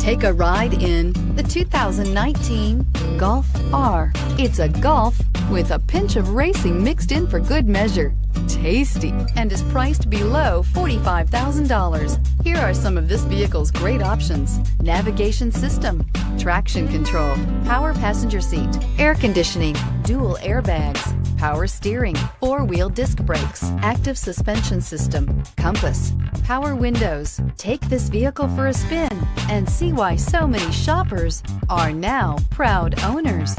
Take a ride in the 2019 Golf R. It's a Golf with a pinch of racing mixed in for good measure. Tasty, and is priced below $45,000. Here are some of this vehicle's great options: navigation system, traction control, power passenger seat, air conditioning, dual airbags, power steering, four-wheel disc brakes, active suspension system, compass, power windows. Take this vehicle for a spin and see why so many shoppers are now proud owners.